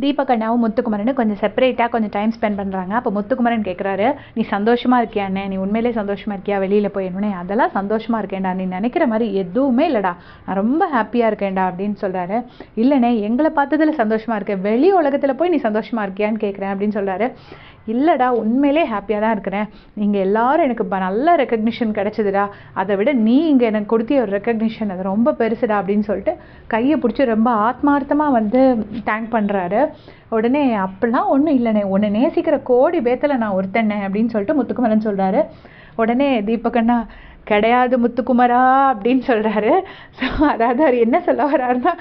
தீபக் அண்ணாவும் முத்துக்குமரனும் கொஞ்சம் செப்பரேட்டாக கொஞ்சம் டைம் ஸ்பெண்ட் பண்ணுறாங்க. அப்போ முத்துக்குமரன் கேட்குறாரு, நீ சந்தோஷமாக இருக்கியாண்ணே, நீ உண்மையிலே சந்தோஷமாக இருக்கியா வெளியில் போயிடணுன்னே? அதெல்லாம் சந்தோஷமாக இருக்கேன்டா, நீ நினைக்கிற மாதிரி எதுவுமே இல்லைடா, நான் ரொம்ப ஹாப்பியாக இருக்கேன்டா அப்படின்னு சொல்கிறாரு. இல்லைண்ணே, எங்களை பார்த்ததில் சந்தோஷமாக இருக்கேன், வெளி உலகத்தில் போய் நீ சந்தோஷமாக இருக்கியான்னு கேட்குறேன் அப்படின்னு சொல்கிறாரு. இல்லைடா, உண்மையிலே ஹாப்பியாக தான் இருக்கிறேன், நீங்கள் எல்லோரும் எனக்கு நல்ல ரெக்கக்னிஷன் கிடச்சிதுடா, அதை விட நீ இங்கே எனக்கு கொடுத்திய ஒரு ரெக்கக்னிஷன் அது ரொம்ப பெருசுடா அப்படின்னு சொல்லிட்டு கையை பிடிச்சி ரொம்ப ஆத்மார்த்தமாக வந்து தேங்க் பண்ணுறாரு. உடனே அப்படிலாம் ஒன்றும் இல்லைண்ணே, உன்னை நேசிக்கிற கோடி பேத்தில் நான் ஒருத்தண்ணே அப்படின்னு சொல்லிட்டு முத்துக்குமரன் சொல்கிறாரு. உடனே தீபக்கண்ணா, கிடையாது முத்துக்குமரா அப்படின்னு சொல்கிறாரு. ஸோ அதாவது அவர் என்ன சொல்ல வர்றாருன்னா,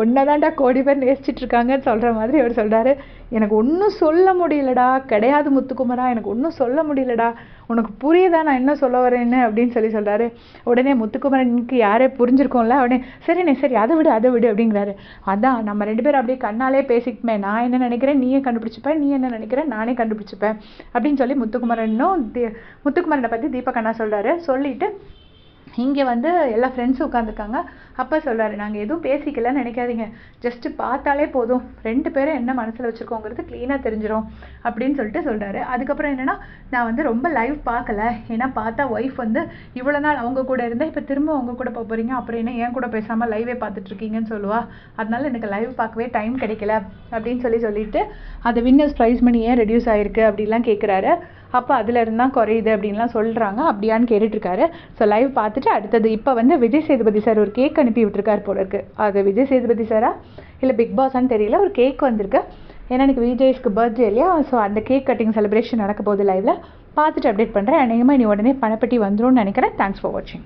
ஒன்றை தான்டா கோடி பேர் நேசிச்சுட்டு இருக்காங்கன்னு சொல்கிற மாதிரி அவர் சொல்கிறாரு. எனக்கு ஒன்றும் சொல்ல முடியலடா, கிடையாது முத்துக்குமரா, எனக்கு ஒன்றும் சொல்ல முடியலடா, உனக்கு புரியுதா நான் என்ன சொல்ல வரேன்னு அப்படின்னு சொல்கிறாரு. உடனே முத்துக்குமரனுக்கு யாரே புரிஞ்சிருக்கோம்ல, உடனே சரிண்ணே சரி அதை விடு அப்படிங்கிறாரு. அதான் நம்ம ரெண்டு பேரும் அப்படியே கண்ணாலே பேசிக்குமே, நான் என்ன நினைக்கிறேன் நீயே கண்டுபிடிச்சிப்பேன், நீ என்ன நினைக்கிறேன் நானே கண்டுபிடிச்சிப்பேன் அப்படின்னு சொல்லி முத்துக்குமரனை பற்றி தீபக் அண்ணா சொல்கிறாரு. சொல்லிட்டு இங்கே வந்து எல்லா ஃப்ரெண்ட்ஸும் உட்காந்துருக்காங்க. அப்போ சொல்கிறாரு, நாங்கள் எதுவும் பேசிக்கலன்னு நினைக்காதீங்க, ஜஸ்ட்டு பார்த்தாலே போதும், ரெண்டு பேரும் என்ன மனசில் வச்சுருக்கோங்கிறது க்ளீனாக தெரிஞ்சிடும் அப்படின்னு சொல்கிறாரு. அதுக்கப்புறம் என்னென்னா, நான் வந்து ரொம்ப லைவ் பார்க்கல, ஏன்னா பார்த்தா ஒய்ஃப் வந்து இவ்வளோ நாள் அவங்க கூட இருந்தேன், இப்போ திரும்ப அவங்க கூட போக போகிறீங்க, அப்புறம் என்ன என் கூட பேசாமல் லைவே பார்த்துட்ருக்கீங்கன்னு சொல்லுவா, அதனால எனக்கு லைவ் பார்க்கவே டைம் கிடைக்கல அப்படின்னு சொல்லிட்டு அது வின்னர்ஸ் ப்ரைஸ் மணி ஏன் ரெடியூஸ் ஆகிருக்கு அப்படின்லாம் கேட்குறாரு. அப்போ அதில் இருந்தால் குறையுது அப்படின்லாம் சொல்கிறாங்க. அப்படியான்னு கேட்டுட்ருக்காரு. ஸோ லைவ் பார்த்துட்டு அடுத்தது இப்போ வந்து விஜய் சேதுபதி சார் ஒரு கேக் அனுப்பி விட்டுருக்காரு போல இருக்குது. அது விஜய் சேதுபதி சாரா இல்லை பிக் பாஸான்னு தெரியல, ஒரு கேக் வந்திருக்கு. ஏன்னா எனக்கு விஜய்ஸ்க்கு பர்த்டே இல்லையா, ஸோ அந்த கேக் கட்டிங் செலிப்ரேஷன் நடக்க போகுது. லைவில் பார்த்துட்டு அப்டேட் பண்ணுறேன். அநேகமாக நீ உடனே பணப்பட்டி வந்துடும் நினைக்கிறேன். தேங்க்ஸ் ஃபார் வாட்சிங்.